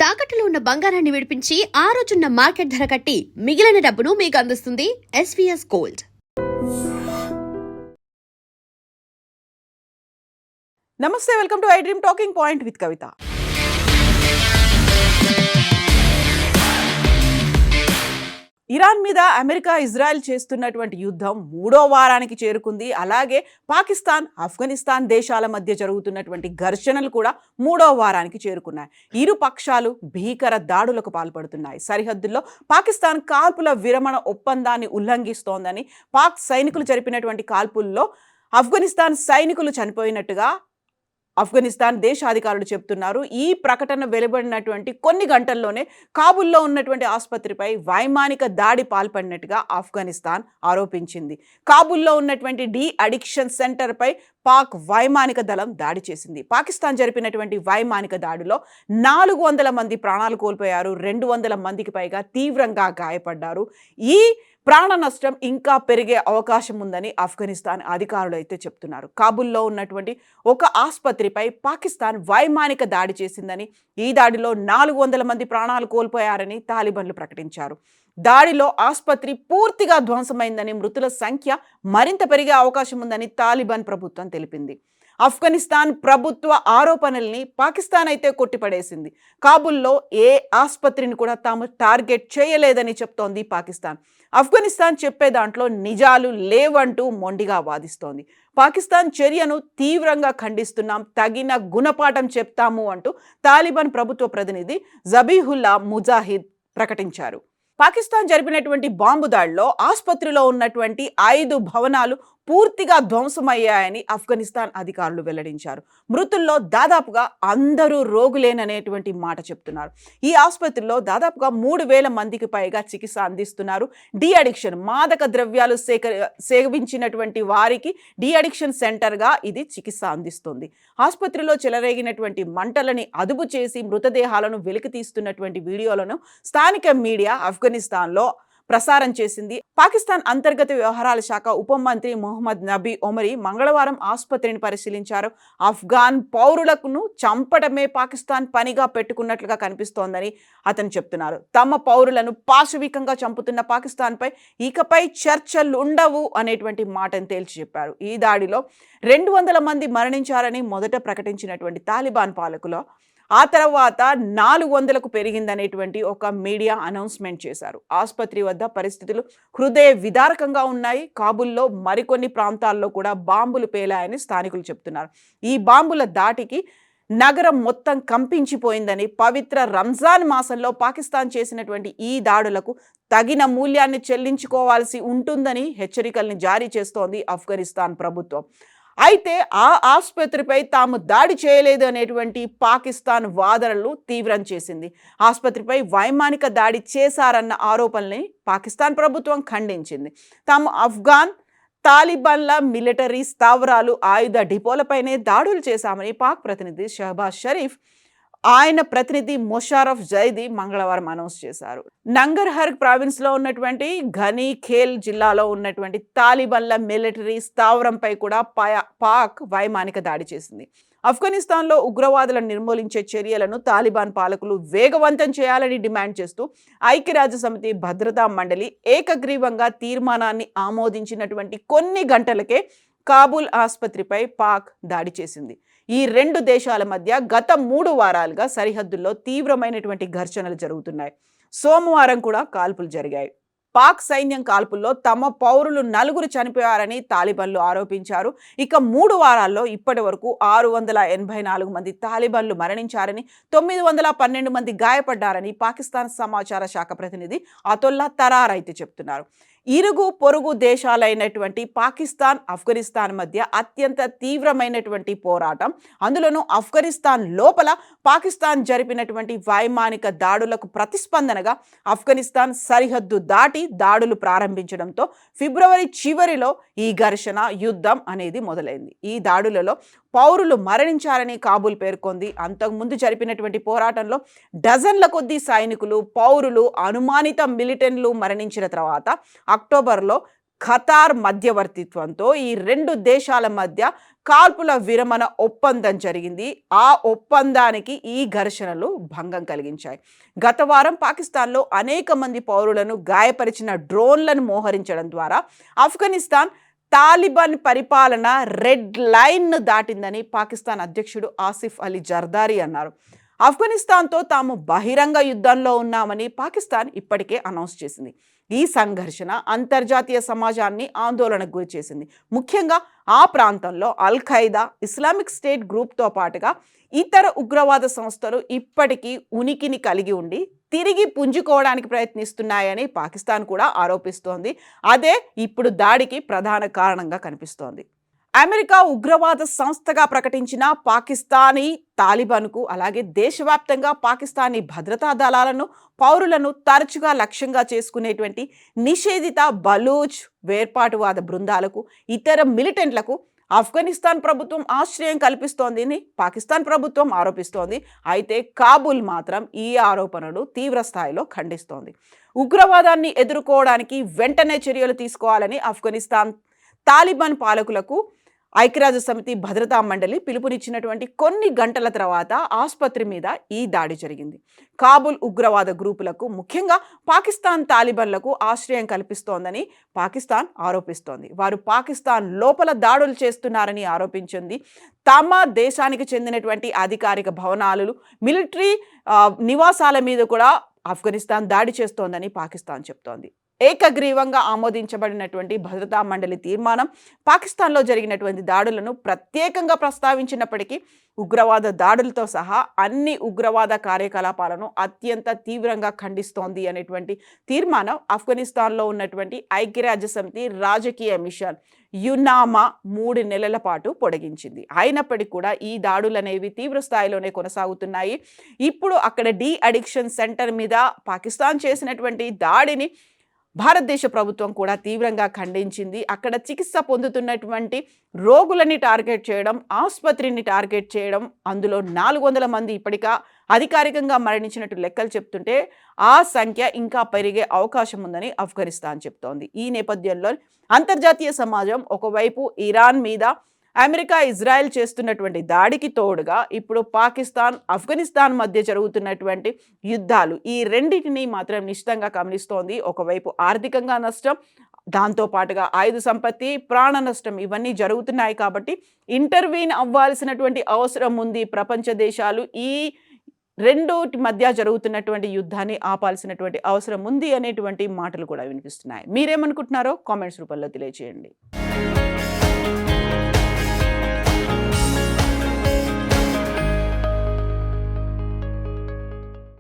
తాకట్టులో ఉన్న బంగారాన్ని విడిపించి ఆ రోజున్న మార్కెట్ ధర కట్టి మిగిలిన డబ్బును మీకు అందిస్తుంది ఎస్వీఎస్ గోల్డ్. నమస్తే, welcome to I dream talking point with Kavitha. Iran మీద అమెరికా ఇజ్రాయెల్ చేస్తున్నటువంటి యుద్ధం 3వ వారానికి చేరుకుంది. అలాగే పాకిస్తాన్, ఆఫ్ఘనిస్తాన్ దేశాల మధ్య జరుగుతున్నటువంటి ఘర్షణలు కూడా 3వ వారానికి చేరుకున్నాయి. ఇరు పక్షాలు భీకర దాడులకు పాల్పడుతున్నాయి. సరిహద్దుల్లో పాకిస్తాన్ కాల్పుల విరమణ ఒప్పందాన్ని ఉల్లంఘిస్తోందని, పాక్ సైనికులు జరిపినటువంటి కాల్పుల్లో ఆఫ్ఘనిస్తాన్ సైనికులు చనిపోయినట్టుగా ఆఫ్ఘనిస్తాన్ దేశాధికారులు చెప్తున్నారు. ఈ ప్రకటన వెలువడినటువంటి కొన్ని గంటల్లోనే కాబూల్లో ఉన్నటువంటి ఆసుపత్రిపై వైమానిక దాడి పాల్పడినట్టుగా ఆఫ్ఘనిస్తాన్ ఆరోపించింది. కాబూల్లో ఉన్నటువంటి డి అడిక్షన్ సెంటర్పై పాక్ వైమానిక దళం దాడి చేసింది. పాకిస్తాన్ జరిపినటువంటి వైమానిక దాడిలో 400 మంది ప్రాణాలు కోల్పోయారు. 200 మందికి పైగా తీవ్రంగా గాయపడ్డారు. ఈ ప్రాణ నష్టం ఇంకా పెరిగే అవకాశం ఉందని ఆఫ్ఘనిస్తాన్ అధికారులు అయితే చెప్తున్నారు. కాబూల్లో ఉన్నటువంటి ఒక ఆసుపత్రిపై పాకిస్తాన్ వైమానిక దాడి చేసిందని, ఈ దాడిలో 400 మంది ప్రాణాలు కోల్పోయారని తాలిబాన్లు ప్రకటించారు. దాడిలో ఆసుపత్రి పూర్తిగా ధ్వంసమైందని, మృతుల సంఖ్య మరింత పెరిగే అవకాశం ఉందని తాలిబాన్ ప్రభుత్వం తెలిపింది. ఆఫ్ఘనిస్తాన్ ప్రభుత్వ ఆరోపణల్ని పాకిస్తాన్ అయితే కొట్టిపడేసింది. కాబూల్లో ఏ ఆసుపత్రిని కూడా తాము టార్గెట్ చేయలేదని చెప్తోంది పాకిస్తాన్. ఆఫ్ఘనిస్తాన్ చెప్పే దాంట్లో నిజాలు లేవంటూ మొండిగా వాదిస్తోంది. పాకిస్తాన్ చర్యను తీవ్రంగా ఖండిస్తున్నాం, తగిన గుణపాఠం చెప్తాము అంటూ తాలిబాన్ ప్రభుత్వ ప్రతినిధి జబీహుల్లా ముజాహిద్ ప్రకటించారు. పాకిస్తాన్ జరిపినటువంటి బాంబు దాడిలో ఆసుపత్రిలో ఉన్నటువంటి 5 భవనాలు పూర్తిగా ధ్వంసమయ్యాయని ఆఫ్ఘనిస్తాన్ అధికారులు వెల్లడించారు. మృతుల్లో దాదాపుగా అందరూ రోగులేననేటువంటి మాట చెప్తున్నారు. ఈ ఆసుపత్రిలో దాదాపుగా 3000 మందికి పైగా చికిత్స అందిస్తున్నారు. డి అడిక్షన్, మాదక ద్రవ్యాలు సేవించినటువంటి వారికి డి అడిక్షన్ సెంటర్గా ఇది చికిత్స అందిస్తుంది. ఆసుపత్రిలో చెలరేగినటువంటి మంటలని అదుపు చేసి మృతదేహాలను వెలికి తీస్తున్నటువంటి వీడియోలను స్థానిక మీడియా ఆఫ్ఘనిస్తాన్లో ప్రసారం చేసింది. పాకిస్తాన్ అంతర్గత వ్యవహారాల శాఖ ఉప మంత్రి మొహమ్మద్ నబీ ఒమరీ మంగళవారం ఆసుపత్రిని పరిశీలించారు. ఆఫ్ఘాన్ పౌరులను చంపడమే పాకిస్తాన్ పనిగా పెట్టుకున్నట్లుగా కనిపిస్తోందని అతను చెప్తున్నారు. తమ పౌరులను పాశవికంగా చంపుతున్న పాకిస్తాన్పై ఇకపై చర్చలు ఉండవు అనేటువంటి మాటను తేల్చి చెప్పారు. ఈ దాడిలో 200 మంది మరణించారని మొదట ప్రకటించినటువంటి తాలిబాన్ పాలకులు ఆ తర్వాత 400కు పెరిగిందనేటువంటి ఒక మీడియా అనౌన్స్మెంట్ చేశారు. ఆసుపత్రి వద్ద పరిస్థితులు హృదయ విదారకంగా ఉన్నాయి. కాబూల్లో మరికొన్ని ప్రాంతాల్లో కూడా బాంబులు పేలాయని స్థానికులు చెప్తున్నారు. ఈ బాంబుల దాటికి నగరం మొత్తం కంపించిపోయిందని, పవిత్ర రంజాన్ మాసంలో పాకిస్తాన్ చేసినటువంటి ఈ దాడులకు తగిన మూల్యాన్ని చెల్లించుకోవాల్సి ఉంటుందని హెచ్చరికల్ని జారీ చేస్తోంది ఆఫ్ఘనిస్తాన్ ప్రభుత్వం. అయితే ఆ ఆసుపత్రిపై తాము దాడి చేయలేదు అనేటువంటి పాకిస్తాన్ వాదనలు తీవ్రం చేసింది. ఆసుపత్రిపై వైమానిక దాడి చేశారన్న ఆరోపణల్ని పాకిస్తాన్ ప్రభుత్వం ఖండించింది. తాము ఆఫ్ఘాన్ తాలిబాన్ల మిలిటరీ స్థావరాలు, ఆయుధ డిపోలపైనే దాడులు చేశామని పాక్ ప్రతినిధి షహబాజ్ షరీఫ్, ఆయన ప్రతినిధి మొషారఫ్ జైదీ మంగళవారం అనౌన్స్ చేశారు. నంగర్హర్ ప్రావిన్స్లో ఉన్నటువంటి ఘనీ ఖేల్ జిల్లాలో ఉన్నటువంటి తాలిబాన్ల మిలిటరీ స్థావరంపై కూడా పాక్ వైమానిక దాడి చేసింది. ఆఫ్ఘనిస్తాన్లో ఉగ్రవాదులను నిర్మూలించే చర్యలను తాలిబాన్ పాలకులు వేగవంతం చేయాలని డిమాండ్ చేస్తూ ఐక్యరాజ్యసమితి భద్రతా మండలి ఏకగ్రీవంగా తీర్మానాన్ని ఆమోదించినటువంటి కొన్ని గంటలకే కాబూల్ ఆసుపత్రిపై పాక్ దాడి చేసింది. ఈ 2 దేశాల మధ్య గత 3 వారాలుగా సరిహద్దుల్లో తీవ్రమైనటువంటి ఘర్షణలు జరుగుతున్నాయి. సోమవారం కూడా కాల్పులు జరిగాయి. పాక్ సైన్యం కాల్పుల్లో తమ పౌరులు 4 చనిపోయారని తాలిబాన్లు ఆరోపించారు. ఇక 3 వారాల్లో ఇప్పటి వరకు 684 మంది తాలిబాన్లు మరణించారని, 912 మంది గాయపడ్డారని పాకిస్తాన్ సమాచార శాఖ ప్రతినిధి అతొల్లా తరార్ అయితే చెప్తున్నారు. ఇరుగు పొరుగు దేశాలైనటువంటి పాకిస్తాన్, ఆఫ్ఘనిస్తాన్ మధ్య అత్యంత తీవ్రమైనటువంటి పోరాటం. అందులోనూ ఆఫ్ఘనిస్తాన్ లోపల పాకిస్తాన్ జరిపినటువంటి వైమానిక దాడులకు ప్రతిస్పందనగా ఆఫ్ఘనిస్తాన్ సరిహద్దు దాటి దాడులు ప్రారంభించడంతో ఫిబ్రవరి చివరిలో ఈ ఘర్షణ, యుద్ధం అనేది మొదలైంది. ఈ దాడులలో పౌరులు మరణించారని కాబూల్ పేర్కొంది. అంతకుముందు జరిపినటువంటి పోరాటంలో డజన్ల కొద్దీ సైనికులు, పౌరులు, అనుమానిత మిలిటెంట్లు మరణించిన తర్వాత అక్టోబర్లో ఖతార్ మధ్యవర్తిత్వంతో ఈ రెండు దేశాల మధ్య కాల్పుల విరమణ ఒప్పందం జరిగింది. ఆ ఒప్పందానికి ఈ ఘర్షణలు భంగం కలిగించాయి. గత వారం పాకిస్తాన్లో అనేక మంది పౌరులను గాయపరిచిన డ్రోన్లను మోహరించడం ద్వారా ఆఫ్ఘనిస్తాన్ తాలిబాన్ పరిపాలన రెడ్ లైన్ను దాటిందని పాకిస్తాన్ అధ్యక్షుడు ఆసిఫ్ అలీ జర్దారీ అన్నారు. ఆఫ్ఘనిస్తాన్తో తాము బహిరంగ యుద్ధంలో ఉన్నామని పాకిస్తాన్ ఇప్పటికే అనౌన్స్ చేసింది. ఈ సంఘర్షణ అంతర్జాతీయ సమాజాన్ని ఆందోళనకు గురి చేసింది. ముఖ్యంగా ఆ ప్రాంతంలో అల్ ఖైదా, ఇస్లామిక్ స్టేట్ గ్రూప్తో పాటుగా ఇతర ఉగ్రవాద సంస్థలు ఇప్పటికీ ఉనికిని కలిగి ఉండి తిరిగి పుంజుకోవడానికి ప్రయత్నిస్తున్నాయని పాకిస్తాన్ కూడా ఆరోపిస్తోంది. అదే ఇప్పుడు దాడికి ప్రధాన కారణంగా కనిపిస్తోంది. అమెరికా ఉగ్రవాద సంస్థగా ప్రకటించిన పాకిస్తానీ తాలిబాన్కు, అలాగే దేశవ్యాప్తంగా పాకిస్తానీ భద్రతా దళాలను, పౌరులను తరచుగా లక్ష్యంగా చేసుకునేటువంటి నిషేధిత బలూచ్ వేర్పాటువాద బృందాలకు, ఇతర మిలిటెంట్లకు ఆఫ్ఘనిస్తాన్ ప్రభుత్వం ఆశ్రయం కల్పిస్తోందని పాకిస్తాన్ ప్రభుత్వం ఆరోపిస్తోంది. అయితే కాబూల్ మాత్రం ఈ ఆరోపణలు తీవ్ర స్థాయిలో ఖండిస్తోంది. ఉగ్రవాదాన్ని ఎదుర్కోవడానికి వెంటనే చర్యలు తీసుకోవాలని ఆఫ్ఘనిస్తాన్ తాలిబాన్ పాలకులకు ఐక్యరాజ్య సమితి భద్రతా మండలి పిలుపునిచ్చినటువంటి కొన్ని గంటల తర్వాత ఆసుపత్రి మీద ఈ దాడి జరిగింది. కాబూల్ ఉగ్రవాద గ్రూపులకు, ముఖ్యంగా పాకిస్తాన్ తాలిబాన్లకు ఆశ్రయం కల్పిస్తోందని పాకిస్తాన్ ఆరోపిస్తోంది. వారు పాకిస్తాన్ లోపల దాడులు చేస్తున్నారని ఆరోపించింది. తమ దేశానికి చెందినటువంటి అధికారిక భవనాలు, మిలిటరీ నివాసాల మీద కూడా ఆఫ్ఘనిస్తాన్ దాడి చేస్తోందని పాకిస్తాన్ చెప్తోంది. ఏకగ్రీవంగా ఆమోదించబడినటువంటి భద్రతా మండలి తీర్మానం పాకిస్తాన్లో జరిగినటువంటి దాడులను ప్రత్యేకంగా ప్రస్తావించినప్పటికీ ఉగ్రవాద దాడులతో సహా అన్ని ఉగ్రవాద కార్యకలాపాలను అత్యంత తీవ్రంగా ఖండిస్తోంది అనేటువంటి తీర్మానం ఆఫ్ఘనిస్తాన్లో ఉన్నటువంటి ఐక్యరాజ్య సమితి రాజకీయ మిషన్ యునామా 3 నెలల పాటు పొడిగించింది. అయినప్పటికీ కూడా ఈ దాడులు అనేవి తీవ్ర స్థాయిలోనే కొనసాగుతున్నాయి. ఇప్పుడు అక్కడ డి అడిక్షన్ సెంటర్ మీద పాకిస్తాన్ చేసినటువంటి దాడిని భారతదేశ ప్రభుత్వం కూడా తీవ్రంగా ఖండించింది. అక్కడ చికిత్స పొందుతున్నటువంటి రోగులని టార్గెట్ చేయడం, ఆసుపత్రిని టార్గెట్ చేయడం, అందులో 400 మంది ఇప్పటికా అధికారికంగా మరణించినట్టు లెక్కలు చెప్తుంటే ఆ సంఖ్య ఇంకా పెరిగే అవకాశం ఉందని ఆఫ్ఘనిస్తాన్ చెప్తోంది. ఈ నేపథ్యంలో అంతర్జాతీయ సమాజం ఒకవైపు ఇరాన్ మీద అమెరికా, ఇజ్రాయెల్ చేస్తున్నటువంటి దాడికి తోడుగా ఇప్పుడు పాకిస్తాన్, ఆఫ్ఘనిస్తాన్ మధ్య జరుగుతున్నటువంటి యుద్ధాలు, ఈ రెండింటినీ మాత్రం నిశ్చితంగా గమనిస్తోంది. ఒకవైపు ఆర్థికంగా నష్టం, దాంతోపాటుగా ఆయుధ సంపత్తి, ప్రాణ నష్టం ఇవన్నీ జరుగుతున్నాయి. కాబట్టి ఇంటర్వీన్ అవ్వాల్సినటువంటి అవసరం ఉంది. ప్రపంచ దేశాలు ఈ రెండోటి మధ్య జరుగుతున్నటువంటి యుద్ధాన్ని ఆపాల్సినటువంటి అవసరం ఉంది అనేటువంటి మాటలు కూడా వినిపిస్తున్నాయి. మీరేమనుకుంటున్నారో కామెంట్స్ రూపంలో తెలియజేయండి.